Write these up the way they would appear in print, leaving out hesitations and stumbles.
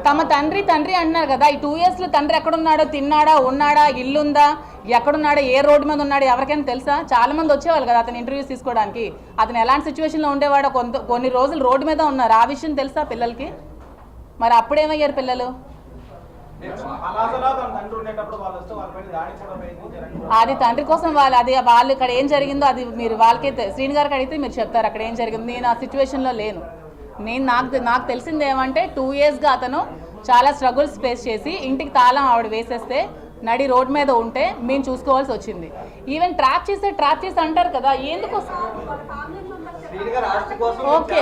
తమ తండ్రి అన్నారు కదా. ఈ 2 years లో తండ్రి ఎక్కడున్నాడో, తిన్నాడా, ఉన్నాడా, ఇల్లుందా, ఎక్కడున్నాడో, ఏ రోడ్డు మీద ఉన్నాడో ఎవరికైనా తెలుసా? చాలా మంది వచ్చేవాళ్ళు కదా అతను ఇంటర్వ్యూస్ తీసుకోవడానికి. అతను ఎలాంటి సిచ్యువేషన్లో ఉండేవాడో, కొన్ని రోజులు రోడ్డు మీద ఉన్నారు. ఆ విషయం తెలుసా పిల్లలకి? మరి అప్పుడేమయ్యారు పిల్లలు? అది తండ్రి కోసం వాళ్ళు ఇక్కడ ఏం జరిగిందో అది మీరు వాళ్ళకైతే శ్రీని గారికి అడిగితే మీరు చెప్తారు అక్కడ ఏం జరిగింది. నేను ఆ సిచ్యువేషన్లో లేను. నాకు తెలిసింది ఏమంటే 2 yearsగా అతను చాలా స్ట్రగుల్స్ ఫేస్ చేసి ఇంటికి తాళం ఆవిడ వేసేస్తే నడి రోడ్ మీద ఉంటే మేము చూసుకోవాల్సి వచ్చింది. ఈవెన్ ట్రాప్ చేసి అంటారు కదా, ఎందుకోసం? ఓకే,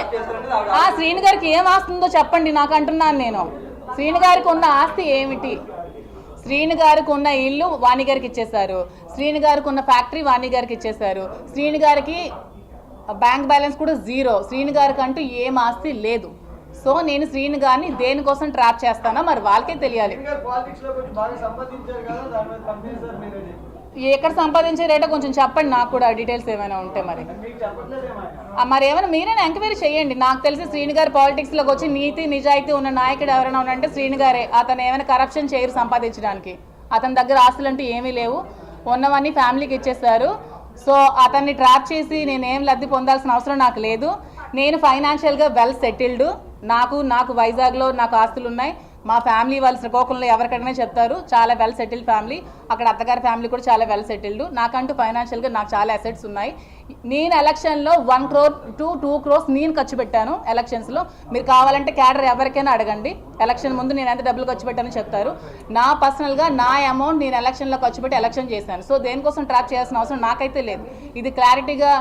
ఆ శ్రీని గారికి ఏం ఆస్తుందో చెప్పండి నాకు అంటున్నాను నేను. శ్రీని గారికి ఉన్న ఆస్తి ఏమిటి? శ్రీని గారికి ఉన్న ఇల్లు వాణి గారికి ఇచ్చేశారు. శ్రీని గారికి ఉన్న ఫ్యాక్టరీ వాణి గారికి ఇచ్చేశారు. శ్రీని గారికి బ్యాంక్ బ్యాలెన్స్ కూడా 0. శ్రీని గారికి అంటూ ఏం ఆస్తి లేదు. సో నేను శ్రీని గారిని దేనికోసం ట్రాప్ చేస్తానో మరి వాళ్ళకే తెలియాలి. ఎక్కడ సంపాదించారేటో కొంచెం చెప్పండి నాకు కూడా, డీటెయిల్స్ ఏమైనా ఉంటే. మరి ఏమైనా మీరైనా ఎంక్వైరీ చేయండి. నాకు తెలిసి శ్రీని గారు పాలిటిక్స్లోకి వచ్చి నీతి నిజాయితీ ఉన్న నాయకుడు ఎవరైనా ఉన్నారంటే శ్రీని గారే. అతను ఏమైనా కరప్షన్ చేయరు సంపాదించడానికి. అతని దగ్గర ఆస్తులు అంటూ ఏమీ లేవు, ఉన్నవన్నీ ఫ్యామిలీకి ఇచ్చేస్తారు. సో అతన్ని ట్రాప్ చేసి నేనేం లబ్ధి పొందాల్సిన అవసరం నాకు లేదు. నేను ఫైనాన్షియల్గా వెల్ సెటిల్డ్. నాకు వైజాగ్లో నాకు ఆస్తులు ఉన్నాయి. మా ఫ్యామిలీ వాళ్ళు శ్రీకాకుళంలో ఎవరికైనా చెప్తారు చాలా వెల్ సెటిల్డ్ ఫ్యామిలీ. అక్కడ అత్తగారి ఫ్యామిలీ కూడా చాలా వెల్ సెటిల్డ్. నాకంటూ ఫైనాన్షియల్గా నాకు చాలా అసెట్స్ ఉన్నాయి. నేను ఎలక్షన్లో 1 crore to 2 crores నేను ఖర్చు పెట్టాను ఎలక్షన్స్లో. మీరు కావాలంటే క్యాడర్ ఎవరికైనా అడగండి. ఎలక్షన్ ముందు నేను ఎంత డబ్బులు ఖర్చు పెట్టానో చెప్తారు. నా పర్సనల్గా నా అమౌంట్ నేను ఎలక్షన్లో ఖర్చు పెట్టి ఎలక్షన్ చేశాను. సో దేనికోసం ట్రాప్ చేయాల్సిన అవసరం నాకైతే లేదు. ఇది క్లారిటీగా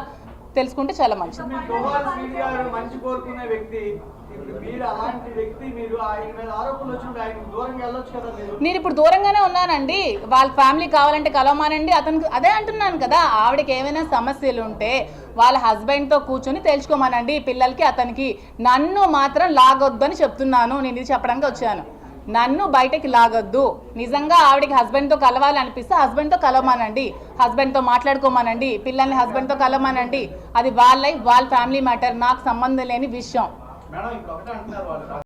తెలుసుకుంటే చాలా మంచిది. నేను ఇప్పుడు దూరంగానే ఉన్నానండి. వాళ్ళ ఫ్యామిలీ కావాలంటే కలవమానండి. అతనికి అదే అంటున్నాను కదా, ఆవిడకి ఏమైనా సమస్యలు ఉంటే వాళ్ళ హస్బెండ్తో కూర్చొని తెలుసుకోమానండి. పిల్లలకి అతనికి నన్ను మాత్రం లాగొద్దు అని చెప్తున్నాను. నేను ఇది చెప్పడానికి వచ్చాను. నన్ను బయటకి లాగొద్దు. నిజంగా ఆవిడకి హస్బెండ్తో కలవాలి అనిపిస్తే హస్బెండ్తో కలవమానండి, హస్బెండ్తో మాట్లాడుకోమానండి, పిల్లల్ని హస్బెండ్తో కలవమానండి. అది వాళ్ళ లైఫ్, వాళ్ళ ఫ్యామిలీ మ్యాటర్, నాకు సంబంధం లేని విషయం.